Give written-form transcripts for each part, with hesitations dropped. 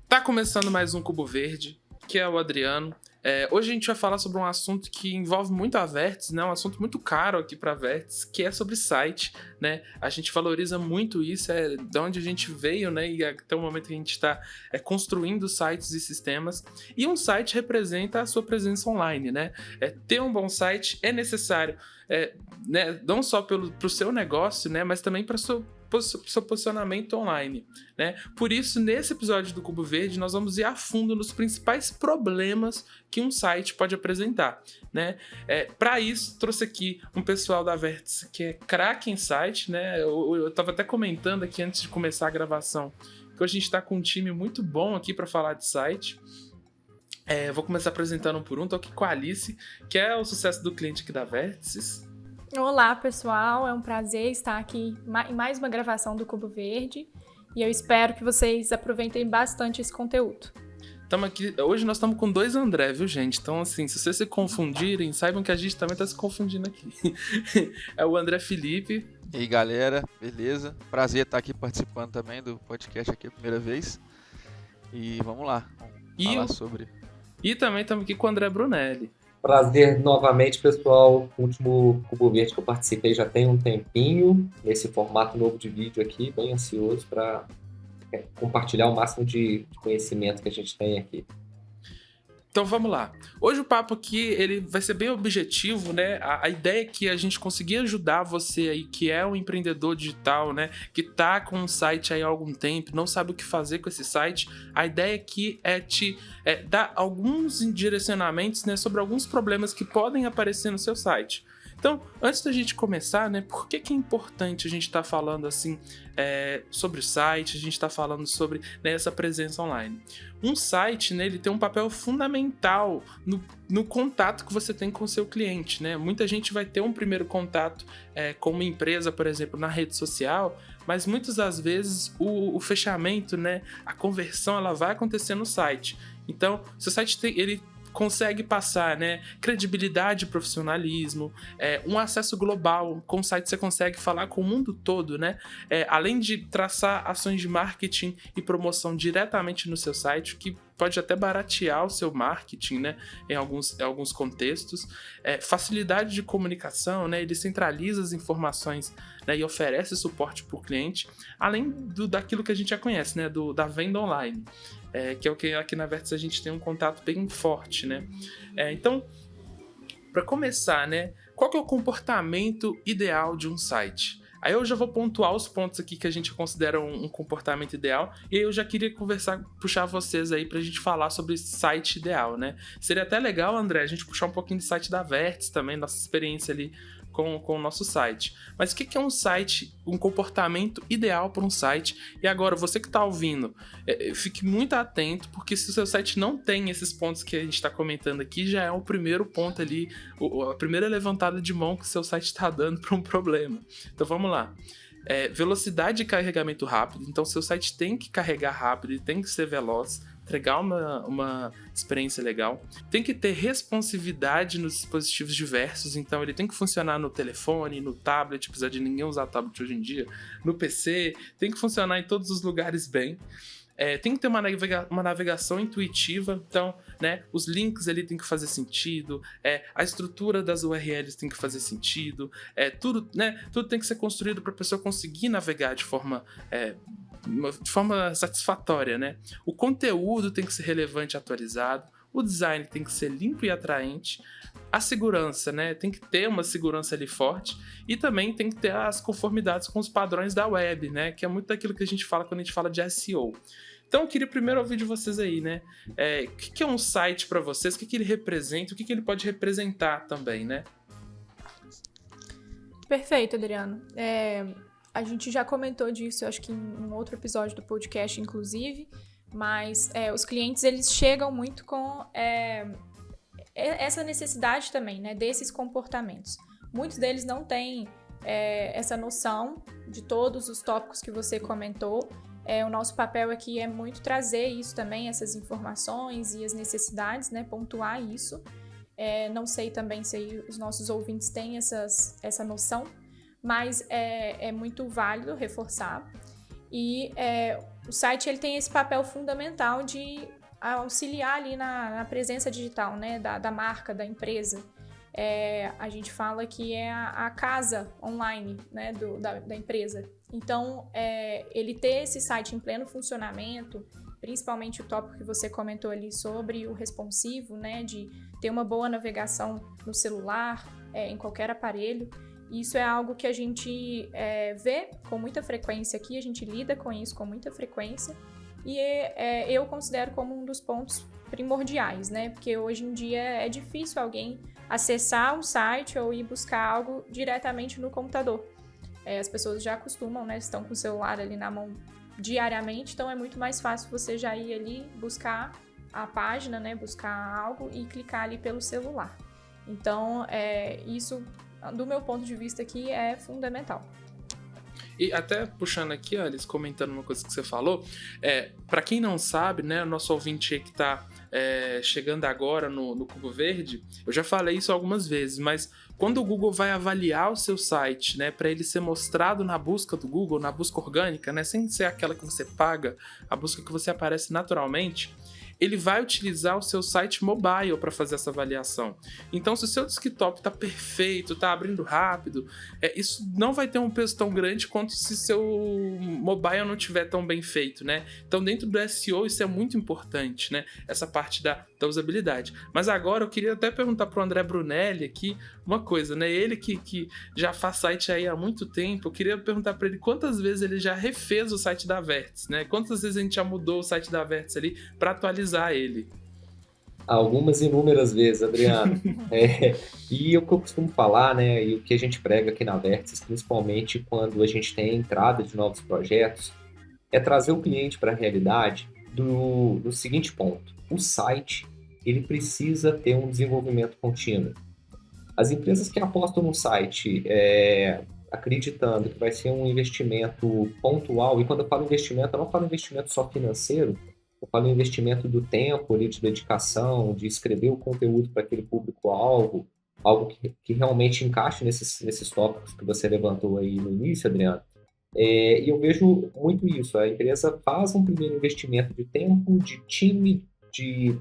Tá começando mais um Cubo Verde, que é o Adriano. Hoje a gente vai falar sobre um assunto que envolve muito a Verts, né? Um assunto muito caro aqui para a Verts, que é sobre site, né? A gente valoriza muito isso, é de onde a gente veio, né? E até o momento que a gente está construindo sites e sistemas. E um site representa a sua presença online, né? Ter um bom site é necessário, né? Não só pro seu negócio, né? Mas também para seu posicionamento online, né? Por isso, nesse episódio do Cubo Verde, nós vamos ir a fundo nos principais problemas que um site pode apresentar, né? Para isso, trouxe aqui um pessoal da Verts que é craque em site, né? Eu tava até comentando aqui antes de começar a gravação que hoje a gente tá com um time muito bom aqui para falar de site. Vou começar apresentando um por um. Tô aqui com a Alice, que é o sucesso do cliente aqui da Verts. Olá, pessoal. É um prazer estar aqui em mais uma gravação do Cubo Verde e eu espero que vocês aproveitem bastante esse conteúdo. Hoje nós estamos com 2 André, viu, gente? Então, assim, se vocês se confundirem, saibam que a gente também está se confundindo aqui. É o André Felipe. E aí, galera, beleza? Prazer estar aqui participando também do podcast aqui a primeira vez. E vamos lá, falar sobre... E também estamos aqui com o André Brunelli. Prazer novamente, pessoal. O último Cubo Verde que eu participei já tem um tempinho, nesse formato novo de vídeo aqui, bem ansioso para compartilhar o máximo de conhecimento que a gente tem aqui. Então vamos lá. Hoje o papo aqui ele vai ser bem objetivo, né? A ideia é que a gente conseguir ajudar você aí que é um empreendedor digital, né? Que tá com um site aí há algum tempo, não sabe o que fazer com esse site. A ideia aqui é te dar alguns direcionamentos, né? Sobre alguns problemas que podem aparecer no seu site. Então, antes da gente começar, né, por que é importante a gente estar falando assim sobre o site, a gente está falando sobre, né, essa presença online? Um site, né, ele tem um papel fundamental no contato que você tem com o seu cliente, né? Muita gente vai ter um primeiro contato com uma empresa, por exemplo, na rede social, mas muitas das vezes o fechamento, né, a conversão, ela vai acontecer no site. Então, seu site ele consegue passar, né, credibilidade e profissionalismo, um acesso global. Com o site você consegue falar com o mundo todo, né? Além de traçar ações de marketing e promoção diretamente no seu site, que pode até baratear o seu marketing, né, em alguns contextos. Facilidade de comunicação, né, ele centraliza as informações, né, e oferece suporte para o cliente, além daquilo que a gente já conhece, né, da venda online. Que é o que aqui na Verts a gente tem um contato bem forte, né? Então, para começar, né, qual que é o comportamento ideal de um site? Aí eu já vou pontuar os pontos aqui que a gente considera um comportamento ideal, e aí eu já queria puxar vocês aí pra gente falar sobre site ideal, né? Seria até legal, André, a gente puxar um pouquinho do site da Verts também, nossa experiência ali com o nosso site. Mas o que é um site, um comportamento ideal para um site? E agora, você que está ouvindo, fique muito atento, porque se o seu site não tem esses pontos que a gente está comentando aqui, já é o primeiro ponto ali, a primeira levantada de mão que o seu site está dando para um problema. Então vamos lá. Velocidade de carregamento rápido. Então seu site tem que carregar rápido, ele tem que ser veloz, entregar uma experiência legal. Tem que ter responsividade nos dispositivos diversos, então ele tem que funcionar no telefone, no tablet, apesar de ninguém usar tablet hoje em dia, no PC, tem que funcionar em todos os lugares bem. Tem que ter uma navegação intuitiva, então, né, os links ali tem que fazer sentido, a estrutura das URLs tem que fazer sentido, tudo tem que ser construído para a pessoa conseguir navegar de forma satisfatória, né? O conteúdo tem que ser relevante e atualizado, o design tem que ser limpo e atraente, a segurança, né? Tem que ter uma segurança ali forte, e também tem que ter as conformidades com os padrões da web, né? Que é muito daquilo que a gente fala quando a gente fala de SEO. Então eu queria primeiro ouvir de vocês aí, né? O que é um site para vocês? O que ele representa? O que ele pode representar também, né? Perfeito, Adriano. A gente já comentou disso, eu acho que em um outro episódio do podcast, inclusive, mas os clientes, eles chegam muito com essa necessidade também, né, desses comportamentos. Muitos deles não têm essa noção de todos os tópicos que você comentou. O nosso papel aqui é muito trazer isso também, essas informações e as necessidades, né, pontuar isso. Não sei também se os nossos ouvintes têm essa noção, mas é muito válido reforçar. E o site ele tem esse papel fundamental de auxiliar ali na presença digital, né, da marca, da empresa. A gente fala que é a casa online, né, da empresa. Então, ele ter esse site em pleno funcionamento, principalmente o tópico que você comentou ali sobre o responsivo, né, de ter uma boa navegação no celular, em qualquer aparelho. Isso é algo que a gente vê com muita frequência aqui, a gente lida com isso com muita frequência e eu considero como um dos pontos primordiais, né? Porque hoje em dia é difícil alguém acessar um site ou ir buscar algo diretamente no computador. As pessoas já acostumam, né? Estão com o celular ali na mão diariamente, então é muito mais fácil você já ir ali buscar a página, né? Buscar algo e clicar ali pelo celular. Então, isso, do meu ponto de vista aqui, é fundamental. E até puxando aqui, Alice, comentando uma coisa que você falou, para quem não sabe, né, o nosso ouvinte aí que tá chegando agora no Cubo Verde, eu já falei isso algumas vezes, mas quando o Google vai avaliar o seu site, né, para ele ser mostrado na busca do Google, na busca orgânica, né, sem ser aquela que você paga, a busca que você aparece naturalmente, ele vai utilizar o seu site mobile para fazer essa avaliação. Então, se o seu desktop está perfeito, está abrindo rápido, isso não vai ter um peso tão grande quanto se seu mobile não estiver tão bem feito, né? Então, dentro do SEO, isso é muito importante, né? Essa parte da usabilidade. Mas agora, eu queria até perguntar para o André Brunelli aqui uma coisa, né? Ele que já faz site aí há muito tempo, eu queria perguntar para ele quantas vezes ele já refez o site da Vértice, né? Quantas vezes a gente já mudou o site da Vértice ali para atualizar ele? Algumas inúmeras vezes, Adriano. E o que eu costumo falar, né, e o que a gente prega aqui na Vértice, principalmente quando a gente tem a entrada de novos projetos, é trazer o cliente para a realidade do seguinte ponto. O site, ele precisa ter um desenvolvimento contínuo. As empresas que apostam no site acreditando que vai ser um investimento pontual, e quando eu falo investimento, eu não falo investimento só financeiro, eu falo investimento do tempo, ali, de dedicação, de escrever o conteúdo para aquele público-alvo, algo que realmente encaixe nesses tópicos que você levantou aí no início, Adriano. E eu vejo muito isso. A empresa faz um primeiro investimento de tempo, de time, de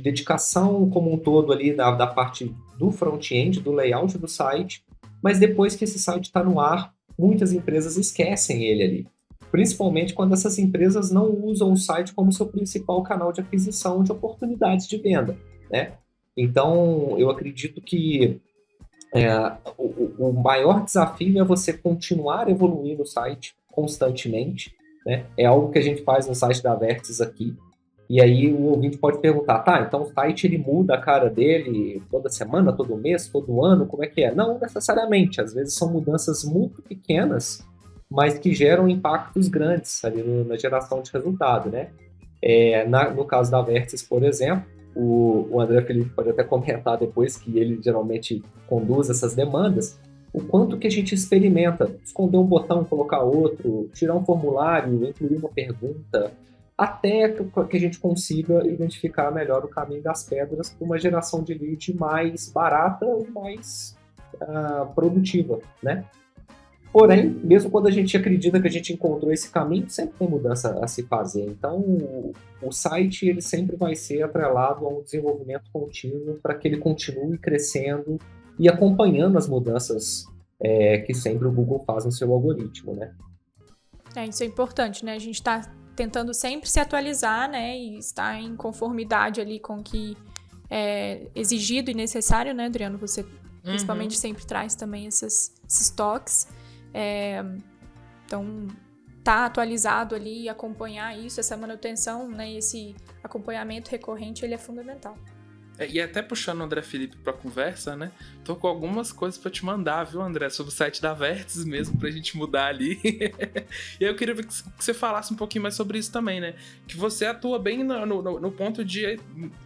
dedicação como um todo ali da parte do front-end, do layout do site, mas depois que esse site está no ar, muitas empresas esquecem ele ali. Principalmente quando essas empresas não usam o site como seu principal canal de aquisição de oportunidades de venda, né? Então, eu acredito que o maior desafio é você continuar evoluindo o site constantemente, né? É algo que a gente faz no site da Vértice aqui. E aí o ouvinte pode perguntar, tá, então o site ele muda a cara dele toda semana, todo mês, todo ano, como é que é? Não necessariamente, às vezes são mudanças muito pequenas, mas que geram impactos grandes ali na geração de resultado, né? No caso da Vértice, por exemplo, o André Felipe pode até comentar depois que ele geralmente conduz essas demandas, o quanto que a gente experimenta, esconder um botão, colocar outro, tirar um formulário, incluir uma pergunta, até que a gente consiga identificar melhor o caminho das pedras para uma geração de lead mais barata e mais produtiva, né? Porém, mesmo quando a gente acredita que a gente encontrou esse caminho, sempre tem mudança a se fazer. Então, o site ele sempre vai ser atrelado a um desenvolvimento contínuo para que ele continue crescendo e acompanhando as mudanças que sempre o Google faz no seu algoritmo, né? Isso é importante, né? A gente está tentando sempre se atualizar, né? E estar em conformidade ali com o que é exigido e necessário, né, Adriano? Você principalmente sempre traz também esses toques. Então, tá atualizado ali, acompanhar isso, essa manutenção, né, esse acompanhamento recorrente, ele é fundamental. E até puxando o André Felipe pra conversa, né? Tô com algumas coisas pra te mandar, viu, André? Sobre o site da Vértice mesmo, pra gente mudar ali. E aí eu queria que você falasse um pouquinho mais sobre isso também, né? Que você atua bem no ponto de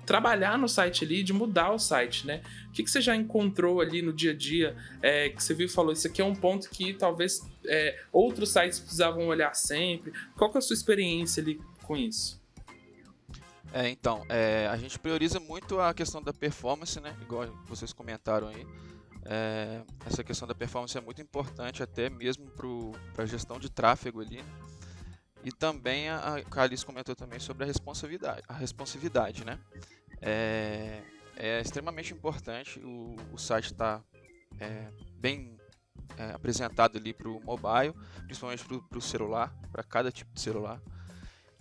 trabalhar no site ali, de mudar o site, né? O que você já encontrou ali no dia a dia, que você viu e falou, isso aqui é um ponto que talvez outros sites precisavam olhar sempre. Qual que é a sua experiência ali com isso? Então, a gente prioriza muito a questão da performance, né? Igual vocês comentaram aí. essa questão da performance é muito importante até mesmo para a gestão de tráfego ali, né? E também a Alice comentou também sobre a responsividade, né? É extremamente importante o site estar bem apresentado ali para o mobile, principalmente para o celular, para cada tipo de celular.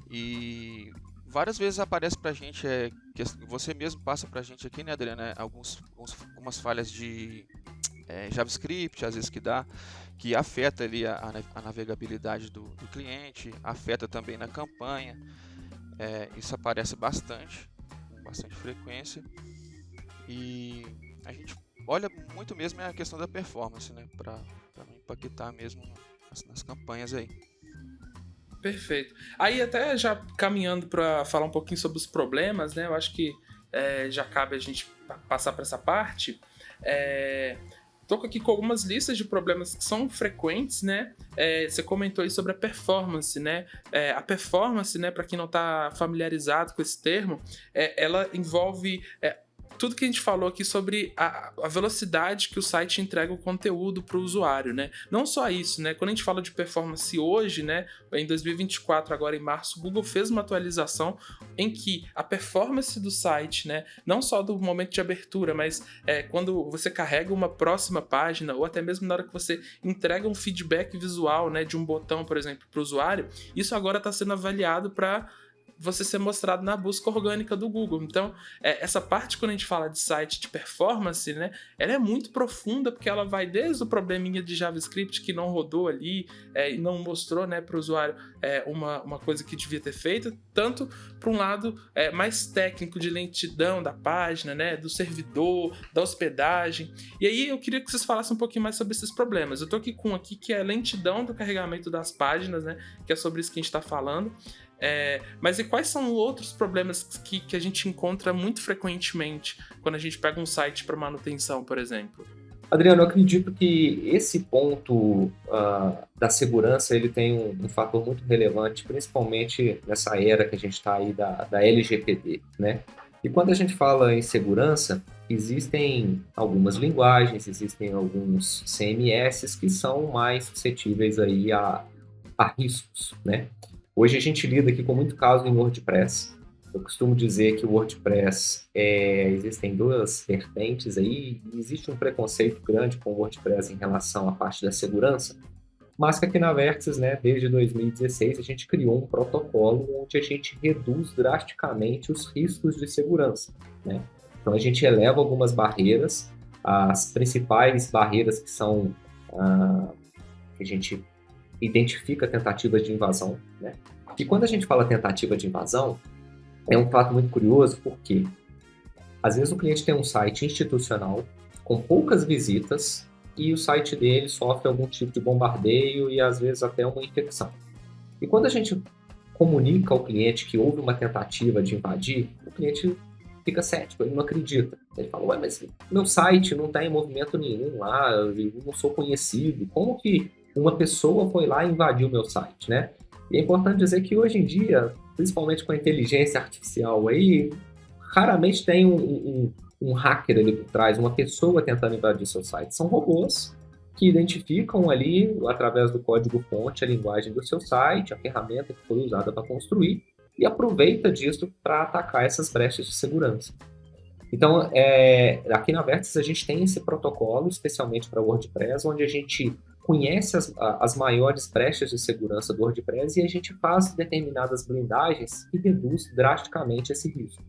E várias vezes aparece para a gente, que você mesmo passa para a gente aqui, né, Adriana, algumas falhas de JavaScript, às vezes que afeta ali a navegabilidade do cliente, afeta também na campanha. Isso aparece bastante, com bastante frequência. E a gente olha muito mesmo a questão da performance, né, para impactar mesmo nas campanhas aí. Perfeito. Aí até já caminhando para falar um pouquinho sobre os problemas, né? Eu acho que já cabe a gente passar para essa parte. Tô aqui com algumas listas de problemas que são frequentes, né? Você comentou aí sobre a performance, né? A performance, né, para quem não está familiarizado com esse termo, ela envolve tudo que a gente falou aqui sobre a velocidade que o site entrega o conteúdo para o usuário, né? Não só isso, né? Quando a gente fala de performance hoje, né? Em 2024, agora em março, o Google fez uma atualização em que a performance do site, né? Não só do momento de abertura, mas quando você carrega uma próxima página ou até mesmo na hora que você entrega um feedback visual, né? De um botão, por exemplo, para o usuário, isso agora está sendo avaliado para você ser mostrado na busca orgânica do Google. Então, essa parte, quando a gente fala de site de performance, né, ela é muito profunda, porque ela vai desde o probleminha de JavaScript que não rodou ali e não mostrou, né, para o usuário uma coisa que devia ter feito, tanto para um lado mais técnico de lentidão da página, né, do servidor, da hospedagem. E aí eu queria que vocês falassem um pouquinho mais sobre esses problemas. Eu estou aqui com que é a lentidão do carregamento das páginas, né, que é sobre isso que a gente está falando. Mas e quais são outros problemas que a gente encontra muito frequentemente quando a gente pega um site para manutenção, por exemplo? Adriano, eu acredito que esse ponto da segurança ele tem um fator muito relevante, principalmente nessa era que a gente está aí da LGPD, né? E quando a gente fala em segurança, existem algumas linguagens, existem alguns CMS que são mais suscetíveis aí a riscos, né? Hoje a gente lida aqui com muito caso em WordPress. Eu costumo dizer que o WordPress existem duas vertentes aí, e existe um preconceito grande com o WordPress em relação à parte da segurança, mas que aqui na Vertex, né, desde 2016, a gente criou um protocolo onde a gente reduz drasticamente os riscos de segurança, né? Então a gente eleva algumas barreiras, as principais barreiras que são que a gente identifica tentativas de invasão, né? E quando a gente fala tentativa de invasão, é um fato muito curioso, porque às vezes o cliente tem um site institucional com poucas visitas e o site dele sofre algum tipo de bombardeio e às vezes até uma infecção. E quando a gente comunica ao cliente que houve uma tentativa de invadir, o cliente fica cético, ele não acredita. Ele fala, ué, mas meu site não está em movimento nenhum lá, eu não sou conhecido, como que uma pessoa foi lá e invadiu o meu site, né? E é importante dizer que hoje em dia, principalmente com a inteligência artificial aí, raramente tem um hacker ali por trás, uma pessoa tentando invadir seu site. São robôs que identificam ali, através do código-fonte, a linguagem do seu site, a ferramenta que foi usada para construir, e aproveita disso para atacar essas brechas de segurança. Então, aqui na Vertex a gente tem esse protocolo, especialmente para WordPress, onde a gente conhece as maiores brechas de segurança do WordPress e a gente faz determinadas blindagens e reduz drasticamente esse risco,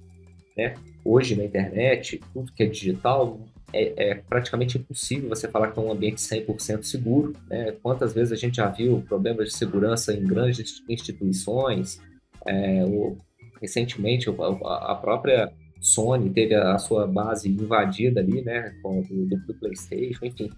né? Hoje, na internet, tudo que é digital, é praticamente impossível você falar que é um ambiente 100% seguro, né? Quantas vezes a gente já viu problemas de segurança em grandes instituições, recentemente a própria Sony teve a sua base invadida ali, né, do PlayStation, enfim.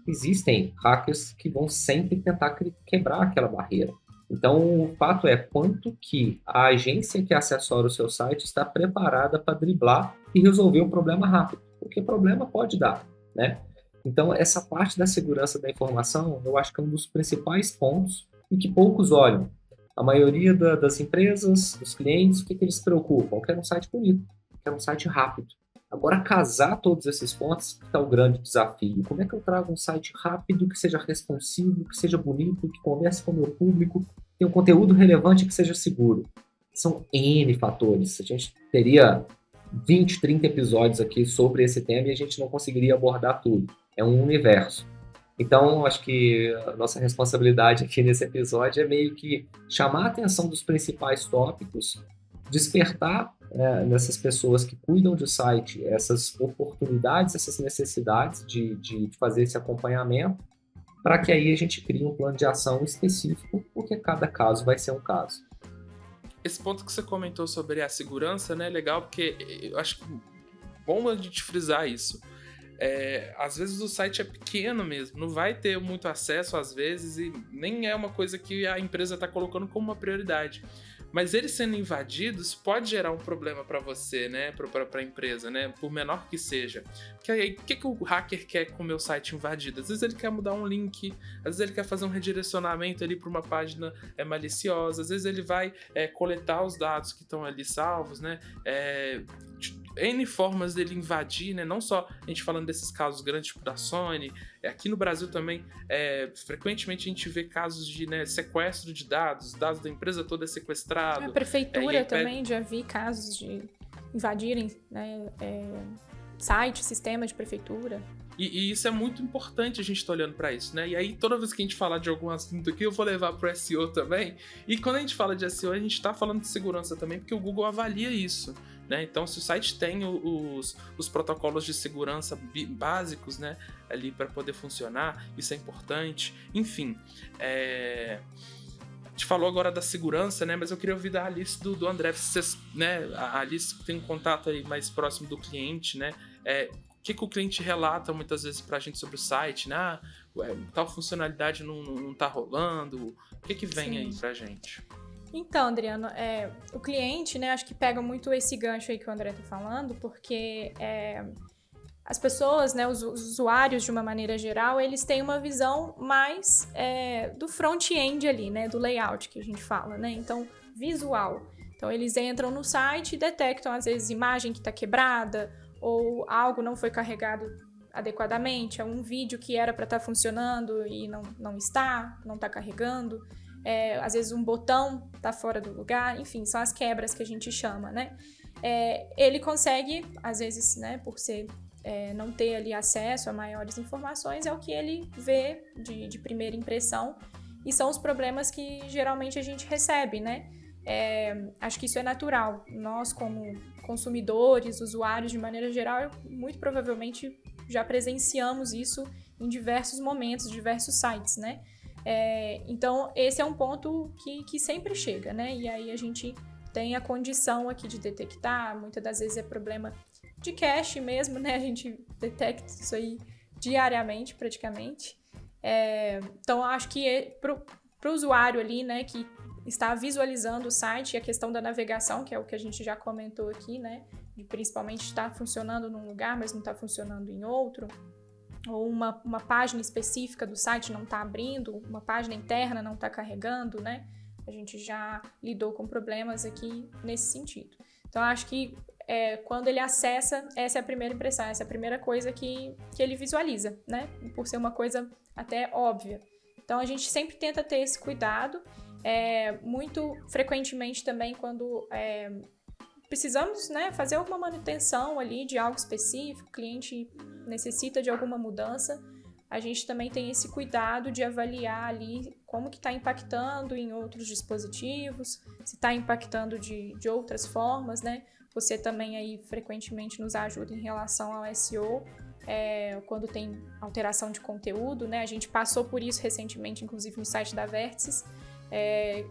Existem hackers que vão sempre tentar quebrar aquela barreira. Então, o fato é quanto que a agência que assessora o seu site está preparada para driblar e resolver o problema rápido, porque problema pode dar, né? Então, essa parte da segurança da informação, eu acho que é um dos principais pontos e que poucos olham. A maioria das empresas, dos clientes, o que eles se preocupam? Quer um site bonito, quer um site rápido. Agora, casar todos esses pontos que está o grande desafio. Como é que eu trago um site rápido, que seja responsivo, que seja bonito, que converse com o meu público, tenha um conteúdo relevante e que seja seguro? São N fatores. A gente teria 20, 30 episódios aqui sobre esse tema e a gente não conseguiria abordar tudo. É um universo. Então, acho que a nossa responsabilidade aqui nesse episódio é meio que chamar a atenção dos principais tópicos, despertar nessas pessoas que cuidam do site essas oportunidades, essas necessidades de fazer esse acompanhamento, para que aí a gente crie um plano de ação específico, porque cada caso vai ser um caso. Esse ponto que você comentou sobre a segurança, né, é legal, porque eu acho bom a gente frisar isso. Às vezes o site é pequeno mesmo, não vai ter muito acesso às vezes e nem é uma coisa que a empresa está colocando como uma prioridade. Mas eles sendo invadidos pode gerar um problema para você, né, para a empresa, né, por menor que seja. Porque aí, o que o hacker quer com o meu site invadido? Às vezes ele quer mudar um link, às vezes ele quer fazer um redirecionamento ali para uma página maliciosa, às vezes ele vai coletar os dados que estão ali salvos, né, N formas dele invadir, né? Não só a gente falando desses casos grandes, tipo da Sony, aqui no Brasil também, frequentemente a gente vê casos de sequestro de dados, dados da empresa toda é sequestrado. A prefeitura também, já vi casos de invadirem, né, site, sistema de prefeitura. E isso é muito importante a gente estar olhando para isso, né? E aí, toda vez que a gente falar de algum assunto aqui, eu vou levar pro SEO também. E quando a gente fala de SEO, a gente está falando de segurança também, porque o Google avalia isso, né? Então, se o site tem os protocolos de segurança básicos, né, ali para poder funcionar, isso é importante. Enfim, a gente falou agora da segurança, né? Mas eu queria ouvir da Alice do André, vocês, né? A Alice tem um contato aí mais próximo do cliente, né? O que o cliente relata muitas vezes pra gente sobre o site, né? Tal funcionalidade não tá rolando. O que vem Sim. aí pra gente? Então, Adriano, o cliente, né, acho que pega muito esse gancho aí que o André tá falando, porque as pessoas, né, os usuários de uma maneira geral, eles têm uma visão mais do front-end ali, né, do layout que a gente fala, né, então visual. Então eles entram no site e detectam às vezes imagem que está quebrada ou algo não foi carregado adequadamente, é um vídeo que era para estar funcionando e não está carregando. Às vezes um botão tá fora do lugar, enfim, são as quebras que a gente chama, né? Ele consegue, às vezes, né, por ser não ter ali acesso a maiores informações, é o que ele vê de primeira impressão e são os problemas que geralmente a gente recebe, né? Acho que isso é natural. Nós, como consumidores, usuários de maneira geral, muito provavelmente já presenciamos isso em diversos momentos, diversos sites, né? Então, esse é um ponto que sempre chega, né? E aí a gente tem a condição aqui de detectar, muitas das vezes é problema de cache mesmo, né? A gente detecta isso aí diariamente, praticamente. Então, acho que para o usuário ali, né, que está visualizando o site e a questão da navegação, que é o que a gente já comentou aqui, né? De principalmente estar funcionando num lugar, mas não está funcionando em outro. Ou uma página específica do site não está abrindo, uma página interna não está carregando, né? A gente já lidou com problemas aqui nesse sentido. Então, acho que quando ele acessa, essa é a primeira impressão, essa é a primeira coisa que ele visualiza, né? Por ser uma coisa até óbvia. Então, a gente sempre tenta ter esse cuidado. Muito frequentemente também, quando precisamos, né, fazer alguma manutenção ali de algo específico, o cliente necessita de alguma mudança, a gente também tem esse cuidado de avaliar ali como que está impactando em outros dispositivos, se está impactando de outras formas, né? Você também aí frequentemente nos ajuda em relação ao SEO, quando tem alteração de conteúdo, né? A gente passou por isso recentemente, inclusive no site da Vértices.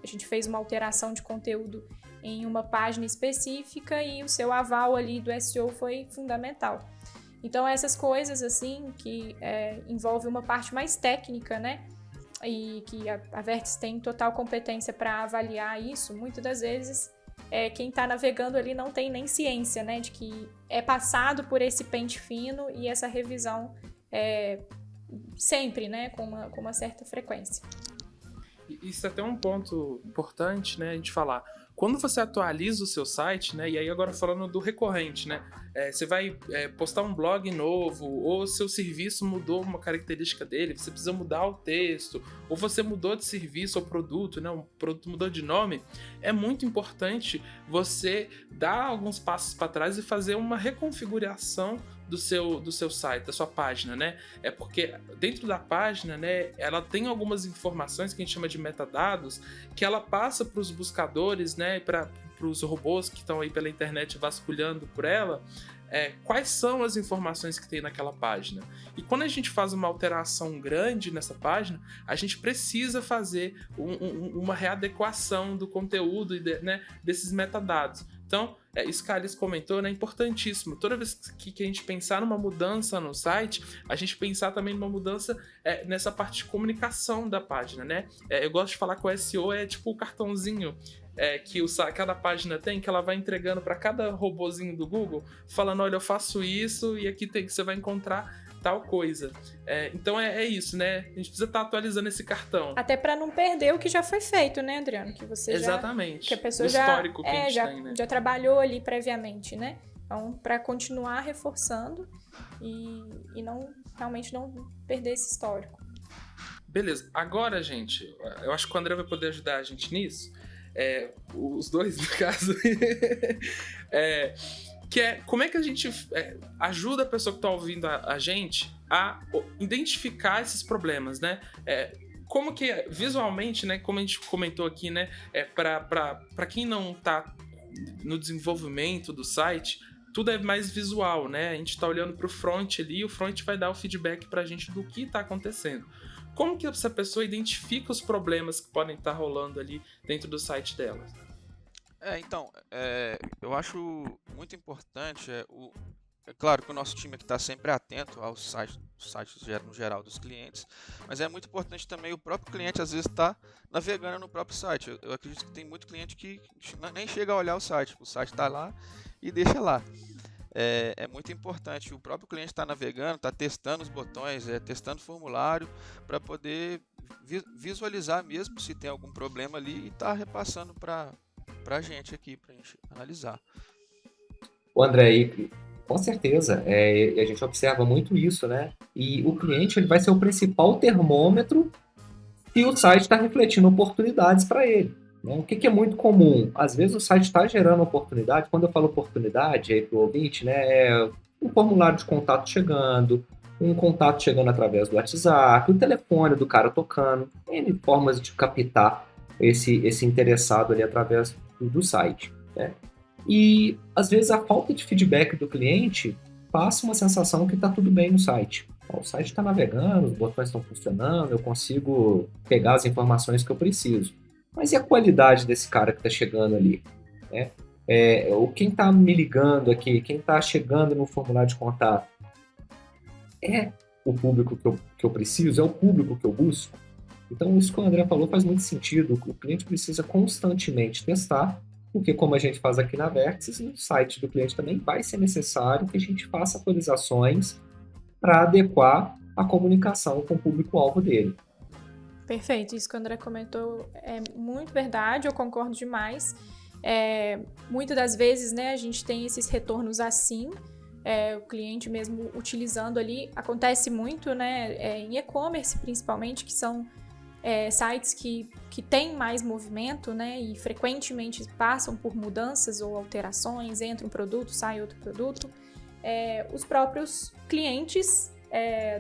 A gente fez uma alteração de conteúdo em uma página específica e o seu aval ali do SEO foi fundamental. Então, essas coisas, assim, que envolvem uma parte mais técnica, né? E que a Vértices tem total competência para avaliar isso, muitas das vezes quem está navegando ali não tem nem ciência, né? De que é passado por esse pente fino e essa revisão sempre, né? Com uma certa frequência. Isso é até um ponto importante, né, a gente falar. quando você atualiza o seu site, né, e aí agora falando do recorrente, né, você vai postar um blog novo, ou seu serviço mudou uma característica dele, você precisa mudar o texto, ou você mudou de serviço ou produto, né, um produto mudou de nome, é muito importante você dar alguns passos para trás e fazer uma reconfiguração do seu site, da sua página, né? É porque dentro da página, né, ela tem algumas informações que a gente chama de metadados, que ela passa para os buscadores, né, para os robôs que estão aí pela internet vasculhando por ela, quais são as informações que tem naquela página. E quando a gente faz uma alteração grande nessa página, a gente precisa fazer uma readequação do conteúdo, né, desses metadados. Então, isso que a Alice comentou, né, é importantíssimo. Toda vez que a gente pensar numa mudança no site, a gente pensar também numa mudança nessa parte de comunicação da página, né? Eu gosto de falar que o SEO é tipo o cartãozinho que cada página tem, que ela vai entregando para cada robozinho do Google, falando, olha, eu faço isso e aqui você vai encontrar tal coisa. Então é isso, né? A gente precisa estar atualizando esse cartão. Até para não perder o que já foi feito, né, Adriano? Que você Exatamente. Que a pessoa o histórico que a gente tem, né? já trabalhou ali previamente, né? Então, para continuar reforçando e realmente não perder esse histórico. Beleza. Agora, gente, eu acho que o André vai poder ajudar a gente nisso. Os dois, no caso. Como é que a gente ajuda a pessoa que está ouvindo a gente a identificar esses problemas, né? Como que visualmente, né? Como a gente comentou aqui, né? Para quem não está no desenvolvimento do site, tudo é mais visual, né? A gente está olhando para o front ali e o front vai dar o feedback para a gente do que está acontecendo. Como que essa pessoa identifica os problemas que podem estar rolando ali dentro do site dela? Então, eu acho muito importante, claro que o nosso time aqui está sempre atento aos sites no geral dos clientes, mas é muito importante também o próprio cliente às vezes estar navegando no próprio site. Eu acredito que tem muito cliente que nem chega a olhar o site está lá e deixa lá. É muito importante o próprio cliente estar navegando, estar testando os botões, testando o formulário, para poder visualizar mesmo se tem algum problema ali e estar repassando para a gente aqui, para a gente analisar. O André, com certeza, a gente observa muito isso, né? E o cliente ele vai ser o principal termômetro e o site está refletindo oportunidades para ele. O que é muito comum? Às vezes o site está gerando oportunidade. Quando eu falo oportunidade aí para o ouvinte, né, um formulário de contato chegando, um contato chegando através do WhatsApp, o telefone do cara tocando, N formas de captar esse interessado ali através do site, né? E às vezes a falta de feedback do cliente passa uma sensação que está tudo bem no site. O site está navegando, os botões estão funcionando, eu consigo pegar as informações que eu preciso. Mas e a qualidade desse cara que está chegando ali? Né? Quem está me ligando aqui, quem está chegando no formulário de contato, é o público que eu preciso? É o público que eu busco? Então, isso que o André falou faz muito sentido. O cliente precisa constantemente testar, porque como a gente faz aqui na Vértices, no site do cliente também vai ser necessário que a gente faça atualizações para adequar a comunicação com o público-alvo dele. Perfeito, isso que o André comentou é muito verdade, eu concordo demais. Muitas das vezes, né, a gente tem esses retornos assim, o cliente mesmo utilizando ali, acontece muito, né, em e-commerce principalmente, que são sites que têm mais movimento, né, e frequentemente passam por mudanças ou alterações, entra um produto, sai outro produto. Os próprios clientes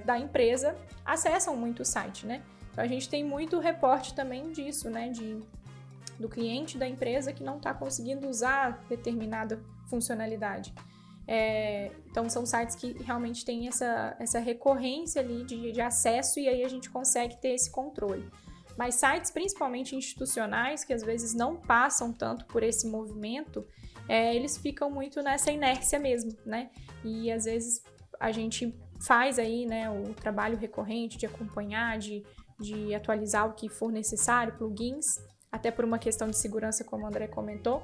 da empresa acessam muito o site, né? Então, a gente tem muito reporte também disso, né, do cliente da empresa que não está conseguindo usar determinada funcionalidade. Então, são sites que realmente têm essa recorrência ali de acesso e aí a gente consegue ter esse controle. Mas sites, principalmente institucionais, que às vezes não passam tanto por esse movimento, eles ficam muito nessa inércia mesmo, né? E às vezes a gente faz aí, né, o trabalho recorrente de acompanhar, de atualizar o que for necessário, plugins, até por uma questão de segurança, como o André comentou.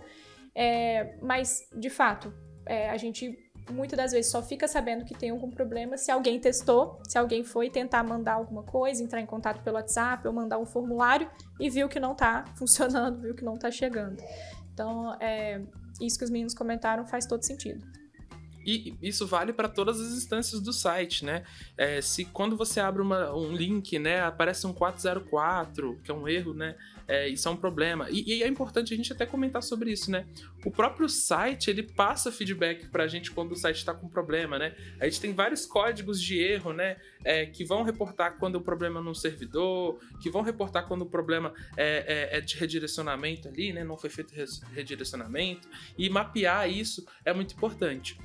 Mas, de fato, a gente muitas das vezes só fica sabendo que tem algum problema se alguém testou, se alguém foi tentar mandar alguma coisa, entrar em contato pelo WhatsApp ou mandar um formulário e viu que não está funcionando, viu que não está chegando. Então, isso que os meninos comentaram faz todo sentido. E isso vale para todas as instâncias do site, né? Se quando você abre um link, né, aparece um 404, que é um erro, né? Isso é um problema. E é importante a gente até comentar sobre isso, né? O próprio site, ele passa feedback pra gente quando o site está com problema, né? A gente tem vários códigos de erro, né? Que vão reportar quando o problema é no servidor, que vão reportar quando o problema é de redirecionamento ali, né? Não foi feito redirecionamento. E mapear isso é muito importante.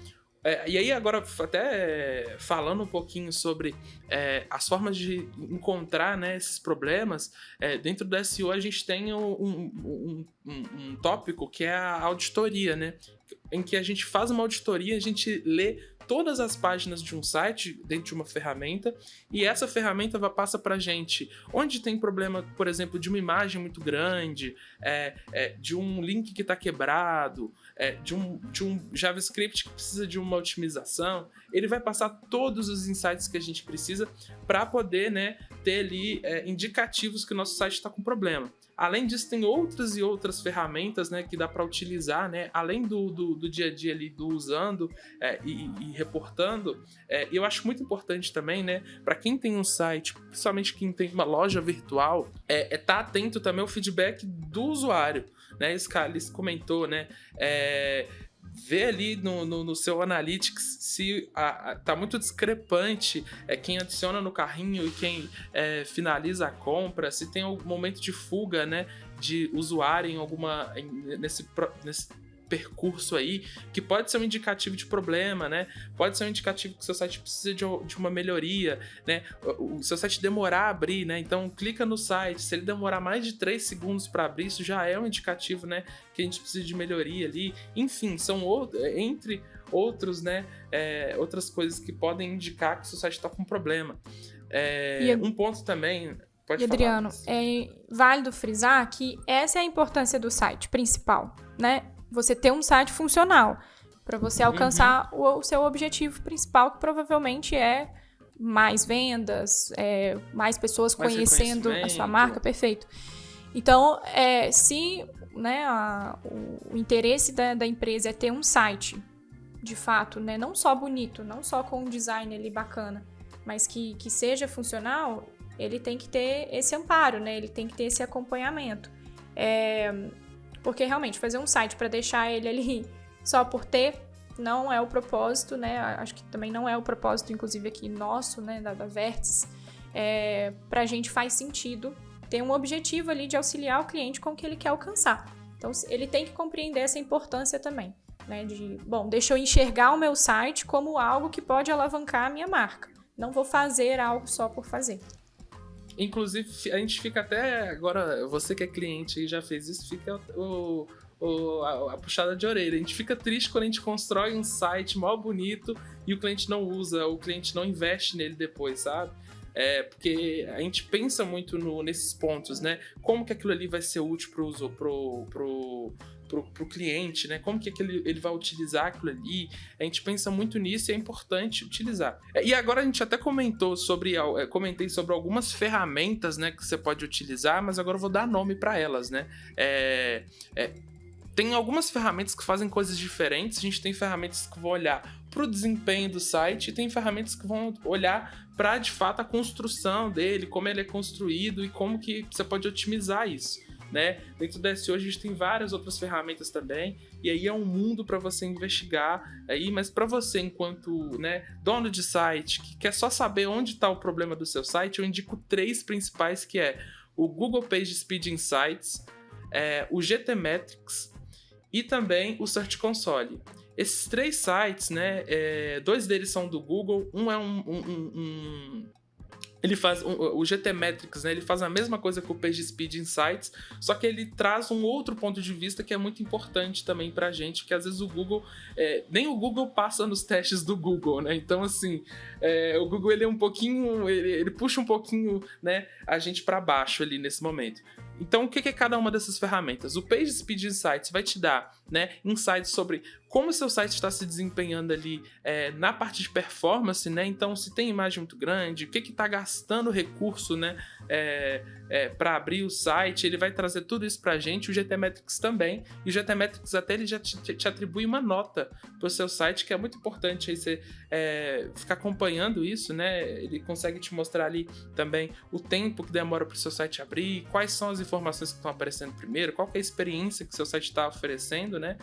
E aí agora até falando um pouquinho sobre as formas de encontrar, né, esses problemas, dentro do SEO a gente tem um tópico que é a auditoria, né, em que a gente faz uma auditoria, a gente lê todas as páginas de um site dentro de uma ferramenta e essa ferramenta passa pra gente onde tem problema, por exemplo, de uma imagem muito grande, de um link que está quebrado, de um JavaScript que precisa de uma otimização. Ele vai passar todos os insights que a gente precisa para poder, né, ter ali indicativos que o nosso site está com problema. Além disso, tem outras e outras ferramentas, né, que dá para utilizar, né, além do dia a dia ali, do usando e reportando. E eu acho muito importante também, né, para quem tem um site, principalmente quem tem uma loja virtual, tá atento também ao feedback do usuário, né? Esse cara comentou, né, ver ali no seu Analytics se tá muito discrepante quem adiciona no carrinho e quem finaliza a compra, se tem algum momento de fuga, né, de usuário nesse percurso aí, que pode ser um indicativo de problema, né? Pode ser um indicativo que o seu site precisa de uma melhoria, né? O seu site demorar a abrir, né? Então clica no site, se ele demorar mais de 3 segundos para abrir, isso já é um indicativo, né, que a gente precisa de melhoria ali. Enfim, são entre outros, né, outras coisas que podem indicar que o seu site está com problema. Um ponto também... Pode falar, Adriano, é válido frisar que essa é a importância do site principal, né? Você ter um site funcional para você alcançar o seu objetivo principal, que provavelmente é mais vendas, mais pessoas mais conhecendo a sua marca, perfeito. Então, se, né, o interesse da empresa é ter um site, de fato, né, não só bonito, não só com um design ali bacana, mas que seja funcional, ele tem que ter esse amparo, né? Ele tem que ter esse acompanhamento. Porque realmente fazer um site para deixar ele ali só por ter não é o propósito, né? Acho que também não é o propósito, inclusive aqui nosso, né, da Vértice. Pra gente faz sentido ter um objetivo ali de auxiliar o cliente com o que ele quer alcançar. Então ele tem que compreender essa importância também, né? Deixa eu enxergar o meu site como algo que pode alavancar a minha marca. Não vou fazer algo só por fazer. Inclusive, a gente fica até... Agora, você que é cliente e já fez isso, fica a puxada de orelha. A gente fica triste quando a gente constrói um site mal bonito e o cliente não usa, o cliente não investe nele depois, sabe? Porque a gente pensa muito nesses pontos, né? Como que aquilo ali vai ser útil pro cliente, né? Como que ele vai utilizar aquilo ali? A gente pensa muito nisso e é importante utilizar. E agora a gente até comentei sobre algumas ferramentas, né, que você pode utilizar, mas agora eu vou dar nome para elas, né? Tem algumas ferramentas que fazem coisas diferentes. A gente tem ferramentas que vão olhar para o desempenho do site e tem ferramentas que vão olhar para, de fato, a construção dele, como ele é construído e como que você pode otimizar isso, né? Dentro do SEO a gente tem várias outras ferramentas também, e aí é um mundo para você investigar aí, mas para você enquanto, né, dono de site que quer só saber onde está o problema do seu site, eu indico 3 principais, que é o Google PageSpeed Insights, o GTmetrix e também o Search Console. Esses 3 sites, né, 2 deles são do Google, um é ele faz o GTmetrix, né? Ele faz a mesma coisa que o PageSpeed Insights, só que ele traz um outro ponto de vista que é muito importante também pra gente, porque às vezes o Google, nem o Google passa nos testes do Google, né? Então, assim, o Google ele é um pouquinho, ele puxa um pouquinho, né, a gente pra baixo ali nesse momento. Então, o que é cada uma dessas ferramentas? O PageSpeed Insights vai te dar, né, insights sobre como o seu site está se desempenhando ali na parte de performance, né? Então, se tem imagem muito grande, o que está gastando recurso, né, para abrir o site, ele vai trazer tudo isso para a gente. O GTmetrix também. E o GTmetrix até ele já te atribui uma nota para o seu site, que é muito importante aí você ficar acompanhando isso, né? Ele consegue te mostrar ali também o tempo que demora para o seu site abrir, quais são as informações que estão aparecendo primeiro, qual que é a experiência que o seu site está oferecendo, né?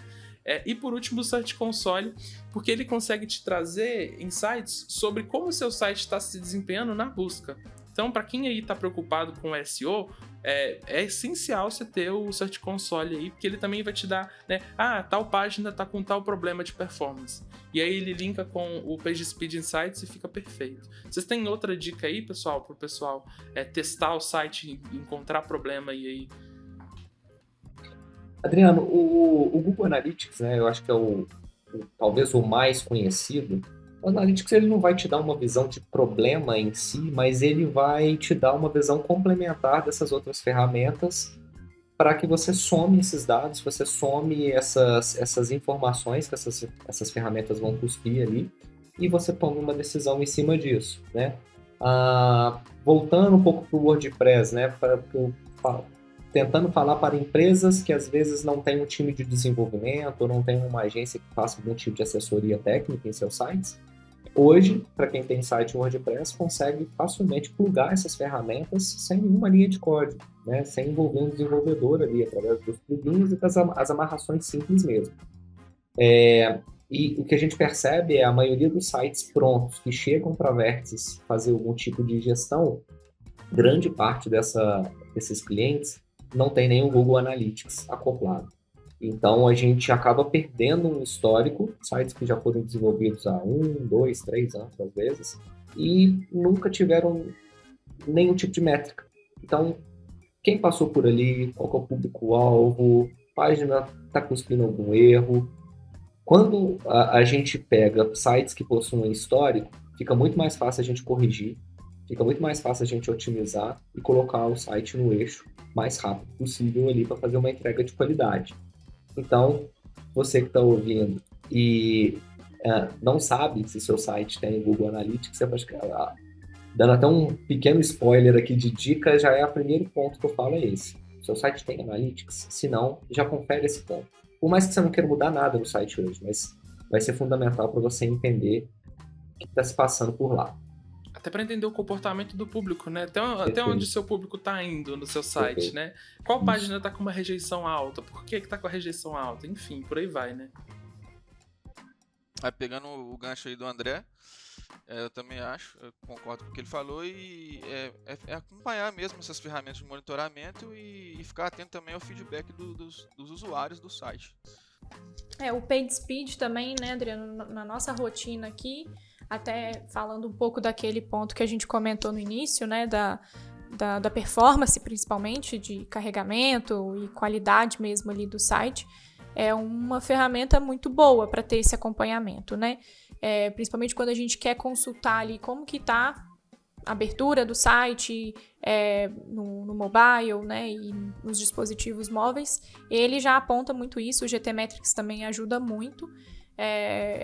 E por último, o Search Console, porque ele consegue te trazer insights sobre como o seu site está se desempenhando na busca. Então, para quem aí está preocupado com SEO, é essencial você ter o Search Console aí, porque ele também vai te dar, né? Tal página está com tal problema de performance. E aí ele linka com o PageSpeed Insights e fica perfeito. Vocês têm outra dica aí, pessoal, para o pessoal testar o site e encontrar problema e aí... Adriano, o Google Analytics, né, eu acho que é talvez o mais conhecido. O Analytics ele não vai te dar uma visão de problema em si, mas ele vai te dar uma visão complementar dessas outras ferramentas para que você some esses dados, você some essas informações que essas ferramentas vão cuspir ali e você tome uma decisão em cima disso, né? Voltando um pouco para o WordPress, né, tentando falar para empresas que às vezes não têm um time de desenvolvimento ou não tem uma agência que faça algum tipo de assessoria técnica em seus sites. Hoje, para quem tem site WordPress, consegue facilmente plugar essas ferramentas sem nenhuma linha de código, né? Sem envolver um desenvolvedor ali, através dos plugins e das amarrações simples mesmo. E o que a gente percebe é a maioria dos sites prontos que chegam para a Vértice fazer algum tipo de gestão, grande parte desses clientes não tem nenhum Google Analytics acoplado. Então, a gente acaba perdendo um histórico, sites que já foram desenvolvidos há 1, 2, 3 anos, às vezes, e nunca tiveram nenhum tipo de métrica. Então, quem passou por ali, qual que é o público-alvo, página está cuspindo algum erro. Quando a gente pega sites que possuem histórico, fica muito mais fácil a gente corrigir, fica muito mais fácil a gente otimizar e colocar o site no eixo mais rápido possível ali para fazer uma entrega de qualidade. Então, você que está ouvindo e não sabe se seu site tem Google Analytics, você pode, dando até um pequeno spoiler aqui de dica, já é o primeiro ponto que eu falo, é esse. Seu site tem Analytics? Se não, já confere esse ponto. Por mais que você não queira mudar nada no site hoje, mas vai ser fundamental para você entender o que está se passando por lá. Até para entender o comportamento do público, né? Até onde o seu público está indo no seu site, Perfeito. né? Qual página está com uma rejeição alta? Por que está com a rejeição alta? Enfim, por aí vai, né? Pegando o gancho aí do André, eu também acho, eu concordo com o que ele falou, e é acompanhar mesmo essas ferramentas de monitoramento e ficar atento também ao feedback dos usuários do site. O PageSpeed também, né, Adriano, na nossa rotina aqui, até falando um pouco daquele ponto que a gente comentou no início, né, da performance, principalmente, de carregamento e qualidade mesmo ali do site, é uma ferramenta muito boa para ter esse acompanhamento, né? Principalmente quando a gente quer consultar ali como que está a abertura do site no mobile, né, e nos dispositivos móveis, ele já aponta muito isso, o GTmetrix também ajuda muito.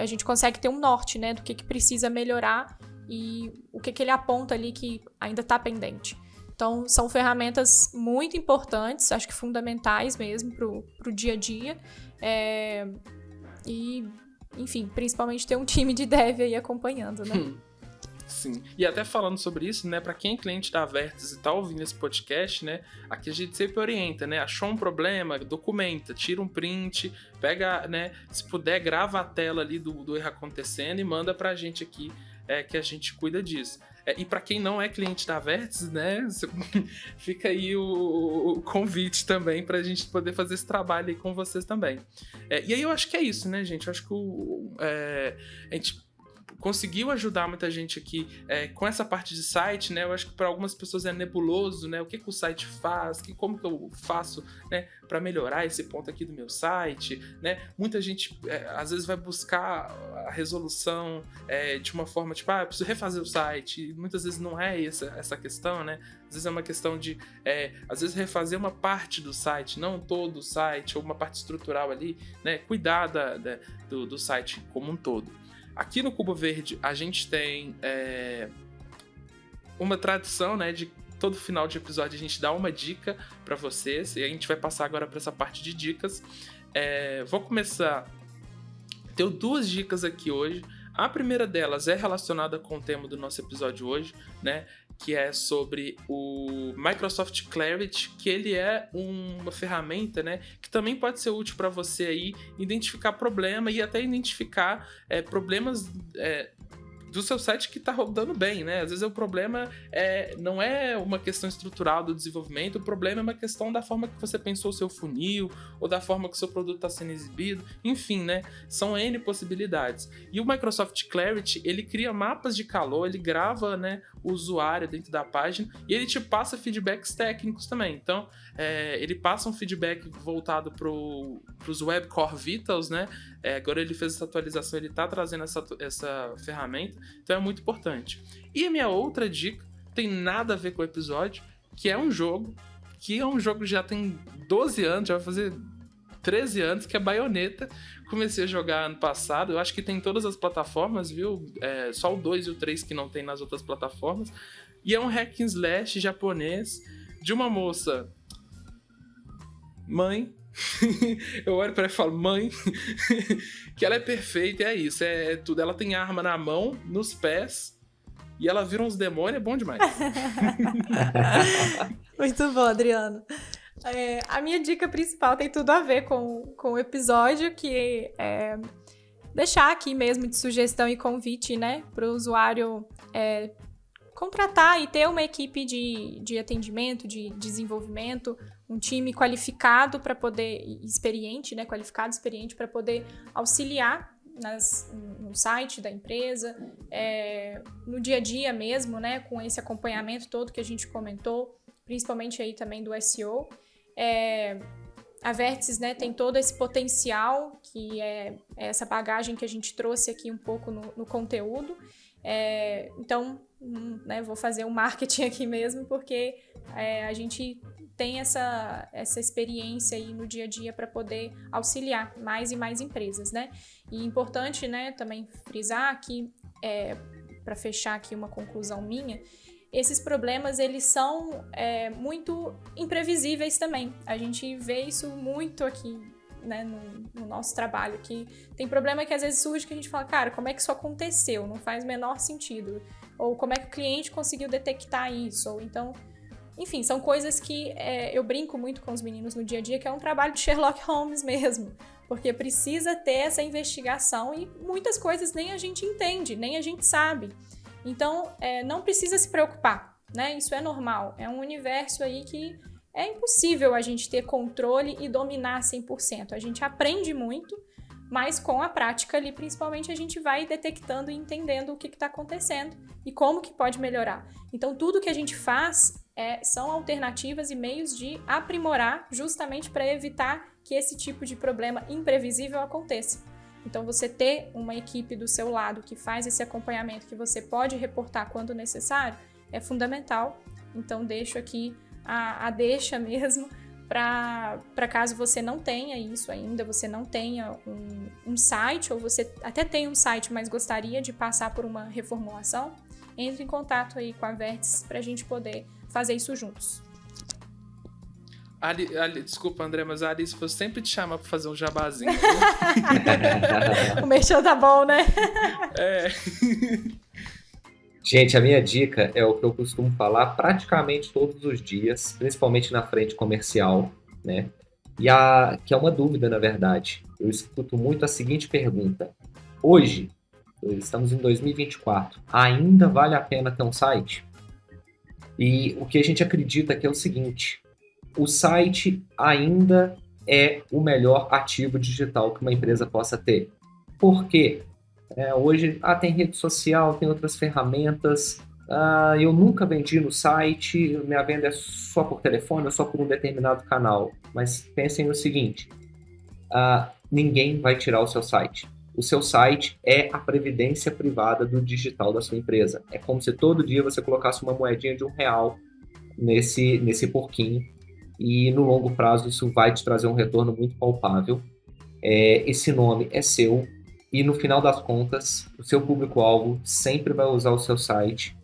A gente consegue ter um norte, né, do que precisa melhorar e o que ele aponta ali que ainda está pendente. Então, são ferramentas muito importantes, acho que fundamentais mesmo para o dia a dia. E, enfim, principalmente ter um time de dev aí acompanhando, né? Sim. E até falando sobre isso, né, para quem é cliente da Vértice e tá ouvindo esse podcast, né, aqui a gente sempre orienta, né, achou um problema, documenta, tira um print, pega, né, se puder, grava a tela ali do erro acontecendo e manda pra gente aqui, que a gente cuida disso. E para quem não é cliente da Vértice, né, fica aí o convite também pra gente poder fazer esse trabalho aí com vocês também. E aí eu acho que é isso, né, gente? Eu acho que a gente conseguiu ajudar muita gente aqui com essa parte de site, né? Eu acho que para algumas pessoas é nebuloso, né? O que o site faz, como que eu faço, né, para melhorar esse ponto aqui do meu site, né? Muita gente às vezes vai buscar a resolução de uma forma tipo, eu preciso refazer o site. E muitas vezes não é essa questão, né? Às vezes é uma questão de, às vezes, refazer uma parte do site, não todo o site, ou uma parte estrutural ali, né? Cuidar do site como um todo. Aqui no Cubo Verde, a gente tem uma tradição, né, de todo final de episódio a gente dá uma dica para vocês, e a gente vai passar agora para essa parte de dicas. Vou começar. Tenho 2 dicas aqui hoje. A primeira delas é relacionada com o tema do nosso episódio hoje, né, que é sobre o Microsoft Clarity, que ele é uma ferramenta, né, que também pode ser útil para você aí identificar problema e até identificar problemas do seu site que está rodando bem, né? Às vezes o problema não é uma questão estrutural do desenvolvimento, o problema é uma questão da forma que você pensou o seu funil, ou da forma que o seu produto está sendo exibido, enfim, né? São N possibilidades. E o Microsoft Clarity, ele cria mapas de calor, ele grava, né, o usuário dentro da página e ele te passa feedbacks técnicos também. Então, ele passa um feedback voltado para os Web Core Vitals, né? Agora ele fez essa atualização, ele está trazendo essa ferramenta, então é muito importante. E a minha outra dica tem nada a ver com o episódio, que é um jogo que já tem 12 anos, já vai fazer 13 anos, que é Bayonetta. Comecei a jogar ano passado, eu acho que tem em todas as plataformas, viu? Só o 2 e o 3 que não tem nas outras plataformas. E é um hack and slash japonês de uma moça... Mãe... eu olho pra ela e falo, mãe, que ela é perfeita, é isso, é tudo. Ela tem arma na mão, nos pés, e ela vira uns demônios, é bom demais. Muito bom, Adriano. A minha dica principal tem tudo a ver com o episódio, que é deixar aqui mesmo de sugestão e convite, né, para o usuário contratar e ter uma equipe de atendimento, de desenvolvimento, um time qualificado para poder, experiente, né, qualificado, experiente para poder auxiliar no site da empresa, no dia a dia mesmo, né, com esse acompanhamento todo que a gente comentou, principalmente aí também do SEO. A Vértices, né, tem todo esse potencial, que é essa bagagem que a gente trouxe aqui um pouco no conteúdo. Então, né, vou fazer um marketing aqui mesmo, porque a gente tem essa experiência aí no dia a dia para poder auxiliar mais e mais empresas, né? E importante, né, também frisar aqui, para fechar aqui uma conclusão minha, esses problemas, eles são muito imprevisíveis também. A gente vê isso muito aqui, né, no nosso trabalho, que tem problema que às vezes surge que a gente fala, cara, como é que isso aconteceu? Não faz o menor sentido. Ou como é que o cliente conseguiu detectar isso? Ou então, enfim, são coisas que eu brinco muito com os meninos no dia a dia, que é um trabalho de Sherlock Holmes mesmo, porque precisa ter essa investigação e muitas coisas nem a gente entende, nem a gente sabe. Então, não precisa se preocupar, né? Isso é normal. É um universo aí que é impossível a gente ter controle e dominar 100%. A gente aprende muito, mas com a prática ali, principalmente, a gente vai detectando e entendendo o que está acontecendo e como que pode melhorar. Então, tudo que a gente faz são alternativas e meios de aprimorar, justamente para evitar que esse tipo de problema imprevisível aconteça. Então, você ter uma equipe do seu lado que faz esse acompanhamento, que você pode reportar quando necessário, é fundamental. Então, deixo aqui a deixa mesmo, para caso você não tenha isso ainda, você não tenha um site, ou você até tem um site, mas gostaria de passar por uma reformulação, entre em contato aí com a Vértices para a gente poder fazer isso juntos. Desculpa, André, mas a Alice foi sempre te chamar pra fazer um jabazinho. O merchan tá bom, né? Gente, a minha dica é o que eu costumo falar praticamente todos os dias, principalmente na frente comercial, né? Que é uma dúvida, na verdade. Eu escuto muito a seguinte pergunta. Hoje, estamos em 2024, ainda vale a pena ter um site? E o que a gente acredita que é o seguinte: o site ainda é o melhor ativo digital que uma empresa possa ter. Por quê? Hoje, tem rede social, tem outras ferramentas. Eu nunca vendi no site, minha venda é só por telefone ou só por um determinado canal. Mas pensem no seguinte, ninguém vai tirar o seu site. O seu site é a previdência privada do digital da sua empresa. É como se todo dia você colocasse uma moedinha de R$1 nesse porquinho, e no longo prazo isso vai te trazer um retorno muito palpável. Esse nome é seu, e no final das contas, o seu público-alvo sempre vai usar o seu site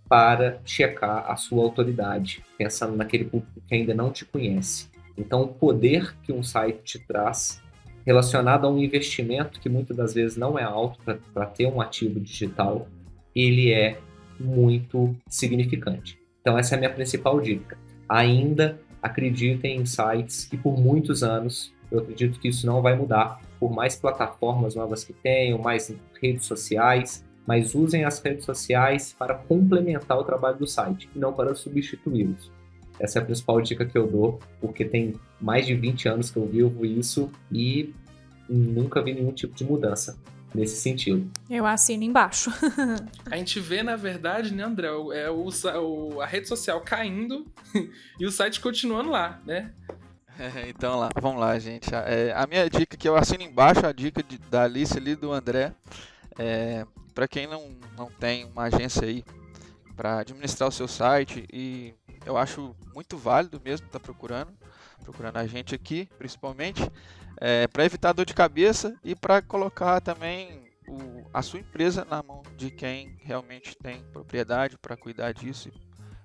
para checar a sua autoridade, pensando naquele público que ainda não te conhece. Então, o poder que um site te traz, relacionado a um investimento que muitas das vezes não é alto para ter um ativo digital, ele é muito significante. Então, essa é a minha principal dica. Ainda acreditem em sites, e por muitos anos, eu acredito que isso não vai mudar, por mais plataformas novas que tenham, mais redes sociais, mas usem as redes sociais para complementar o trabalho do site, e não para substituí-los. Essa é a principal dica que eu dou, porque tem mais de 20 anos que eu vivo isso e nunca vi nenhum tipo de mudança nesse sentido. Eu assino embaixo. A gente vê, na verdade, né, André, a rede social caindo e o site continuando lá, né? Então vamos lá, gente. A minha dica que eu assino embaixo, a dica da Alice ali, do André, para quem não tem uma agência aí para administrar o seu site, e eu acho muito válido mesmo estar procurando a gente aqui, principalmente, para evitar dor de cabeça e para colocar também a sua empresa na mão de quem realmente tem propriedade para cuidar disso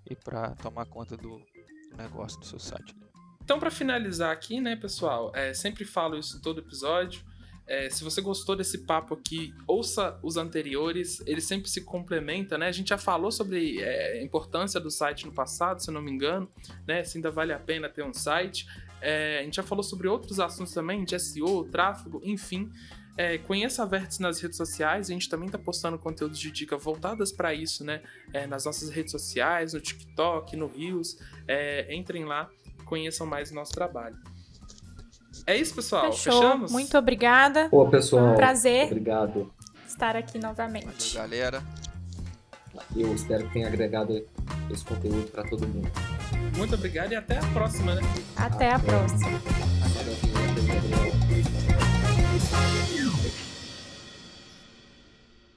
e para tomar conta do negócio do seu site. Então, para finalizar aqui, né, pessoal, sempre falo isso em todo episódio. Se você gostou desse papo aqui, ouça os anteriores, eles sempre se complementam, né? A gente já falou sobre a importância do site no passado, se eu não me engano, né? Se ainda vale a pena ter um site. A gente já falou sobre outros assuntos também, de SEO, tráfego, enfim. Conheça a Vértice nas redes sociais, a gente também está postando conteúdos de dica voltadas para isso, né? Nas nossas redes sociais, no TikTok, no Reels. Entrem lá, conheçam mais o nosso trabalho. É isso, pessoal. Fechou. Fechamos? Muito obrigada. Pô, pessoal, Foi um prazer obrigado. estar aqui novamente. Valeu, galera. Eu espero que tenha agregado esse conteúdo para todo mundo. Muito obrigado e até a próxima, né? Até a próxima. Até a próxima.